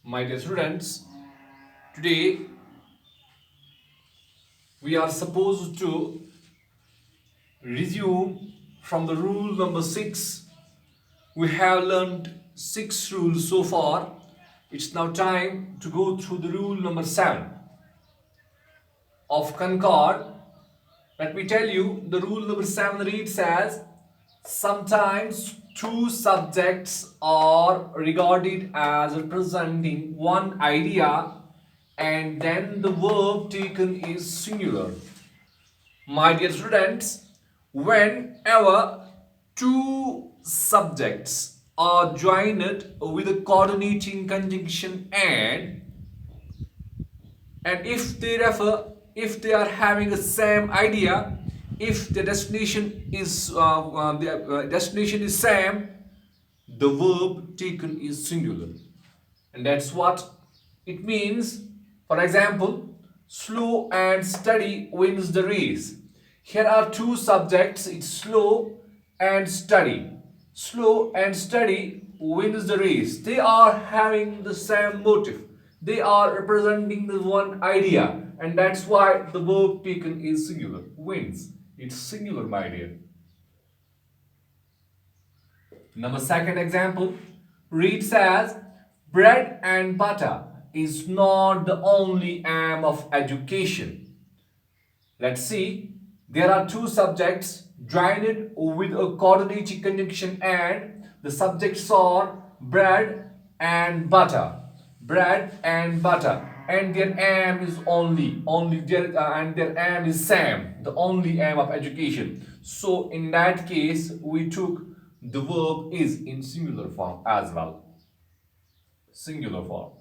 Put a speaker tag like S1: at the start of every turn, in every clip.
S1: My dear students, today we are supposed to resume from the rule number 6. We have learned 6 rules so far. It's now time to go through the rule number 7 of Concord. Let me tell you, the rule number 7 reads as: sometimes two subjects are regarded as representing one idea and then the verb taken is singular. My dear students, whenever two subjects are joined with a coordinating conjunction and if they are having the same idea, if the destination is same, the verb taken is singular, and that's what it means. For example, slow and steady wins the race. Here are two subjects, it's slow and steady. Slow and steady wins the race. They are having the same motive, they are representing the one idea, and that's why the verb taken is singular. Wins, it's singular, my dear. Number second example reads as: bread and butter is not the only aim of education. Let's see. There are two subjects joined with a coordinating conjunction and the subjects are bread and butter. Bread and butter, and their aim is only their and their aim is same, the only aim of education. So in that case we took the verb is in singular form as well. Singular form.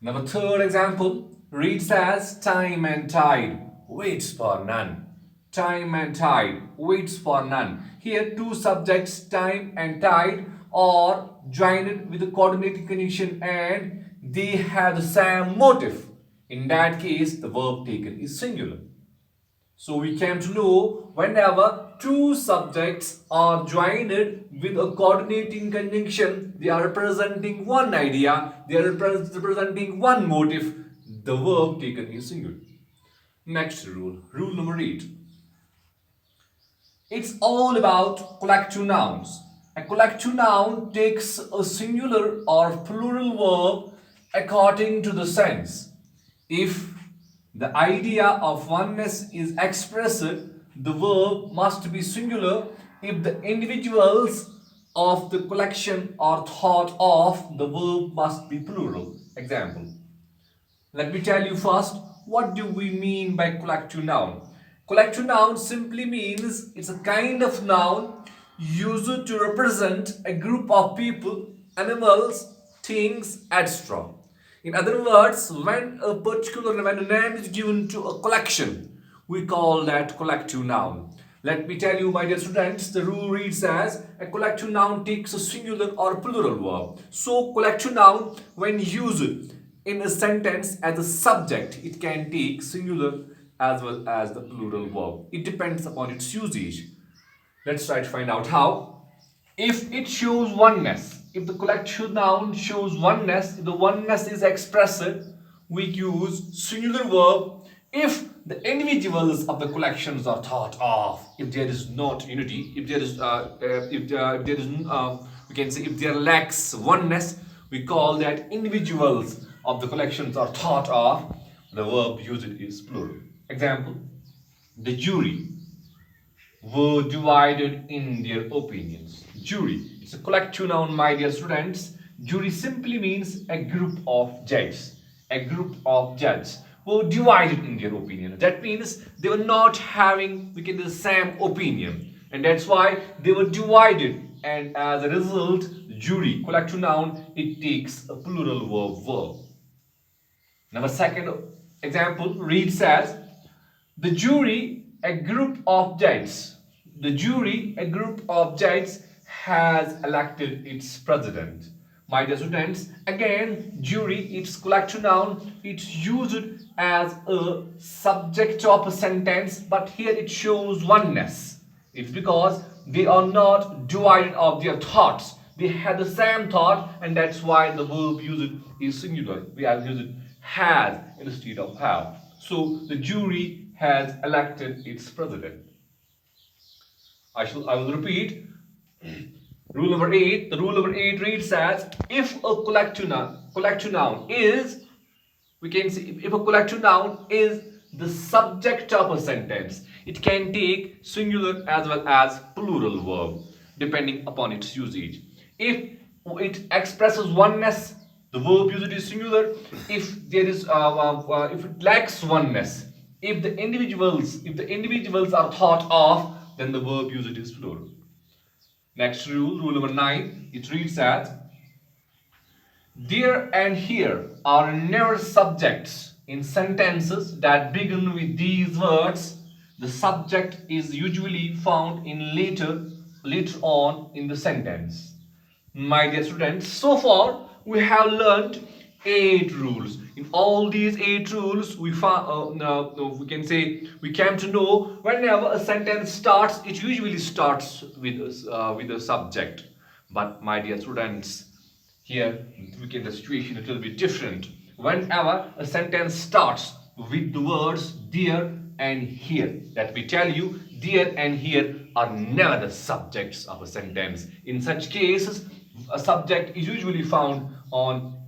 S1: Now the third example reads as: time and tide waits for none. Time and tide waits for none. Here two subjects, time and tide, are joined with a coordinating conjunction and they have the same motive. In that case, the verb taken is singular. So we came to know, whenever two subjects are joined with a coordinating conjunction, they are representing one idea, they are representing one motive, the verb taken is singular. Next rule, rule number 8. It's all about collective nouns. A collective noun takes a singular or plural verb according to the sense. If the idea of oneness is expressed, the verb must be singular. If the individuals of the collection are thought of, the verb must be plural. Example. Let me tell you first, what do we mean by collective noun? Collective noun simply means it's a kind of noun used to represent a group of people, animals, things, etc. In other words, when a name is given to a collection, we call that collective noun. Let me tell you, my dear students, the rule reads as: a collective noun takes a singular or plural verb. So collective noun, when used in a sentence as a subject, it can take singular as well as the plural verb. It depends upon its usage. Let's try to find out how. If it shows oneness, if the collective noun shows oneness, if the oneness is expressed, we use singular verb. If the individuals of the collections are thought of, if there is not unity, if there is we can say if there lacks oneness, we call that individuals of the collections are thought of, the verb used is plural. Example: the jury were divided in their opinions. Jury, it's a collective noun, my dear students. Jury simply means a group of judges. A group of judges were divided in their opinion. That means they were not having, we can do the same opinion, and that's why they were divided. And as a result, jury, collective noun, it takes a plural verb. Now the second example reads as: the jury, a group of judges. The jury, a group of judges, has elected its president. My dear students, again, jury, it's collective noun. It's used as a subject of a sentence, but here it shows oneness. It's because they are not divided of their thoughts. They had the same thought, and that's why the verb used is singular. We have used has instead of have. So the jury has elected its president. I will repeat. Rule number 8. The rule number 8 reads as, if a collective noun is, we can say, if a collective noun is the subject of a sentence, it can take singular as well as plural verb depending upon its usage. If it expresses oneness, the verb usage is singular. If there is if it lacks oneness, if the individuals are thought of, then the verb usage is plural. Next rule, rule number 9, it reads as, there and here are never subjects in sentences that begin with these words. The subject is usually found in later on in the sentence. My dear students, so far we have learned 8 rules. In all these 8 rules, we can say we came to know whenever a sentence starts, it usually starts with a subject. But my dear students, here we get the situation a little bit different. Whenever a sentence starts with the words there and here, let me tell you, there and here are never the subjects of a sentence. In such cases, a subject is usually found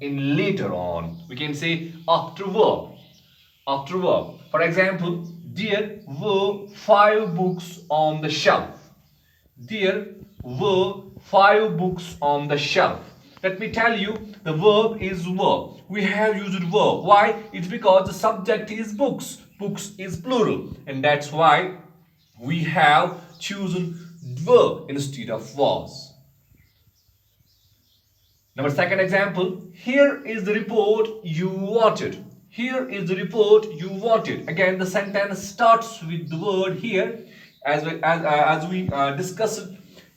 S1: in later on. We can say after verb. After verb. For example, there were 5 books on the shelf. There were 5 books on the shelf. Let me tell you, the verb is verb. We have used verb. Why? It's because the subject is books. Books is plural. And that's why we have chosen verb instead of was. Number second example, here is the report you wanted. Here is the report you wanted. Again, the sentence starts with the word here, as we discussed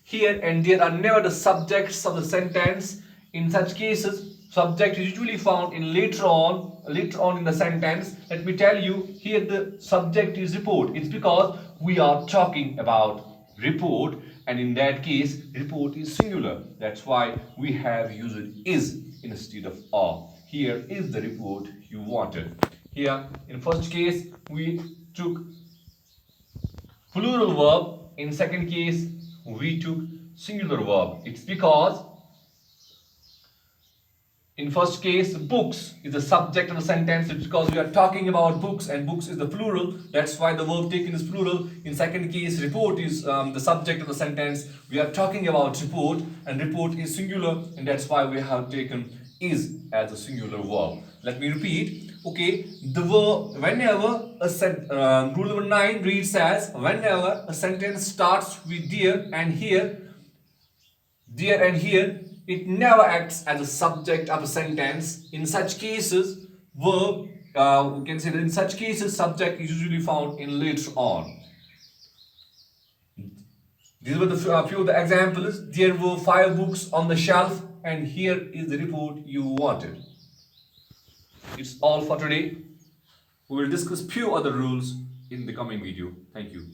S1: here and there are never the subjects of the sentence. In such cases, subject is usually found in later on in the sentence. Let me tell you, here the subject is report. It's because we are talking about report, and in that case report is singular. That's why we have used is instead of are. Here is the report you wanted. Here in first case we took plural verb, in second case we took singular verb. It's because in first case, books is the subject of the sentence. It's because we are talking about books and books is the plural. That's why the verb taken is plural. In second case, report is the subject of the sentence. We are talking about report and report is singular, and that's why we have taken is as a singular verb. Let me repeat. Okay, the verb, whenever rule number 9 reads as, whenever a sentence starts with there and here, it never acts as a subject of a sentence. In such cases, verb, we can say that in such cases, subject is usually found in later on. These were the few of the examples. There were 5 books on the shelf, and here is the report you wanted. It's all for today. We will discuss few other rules in the coming video. Thank you.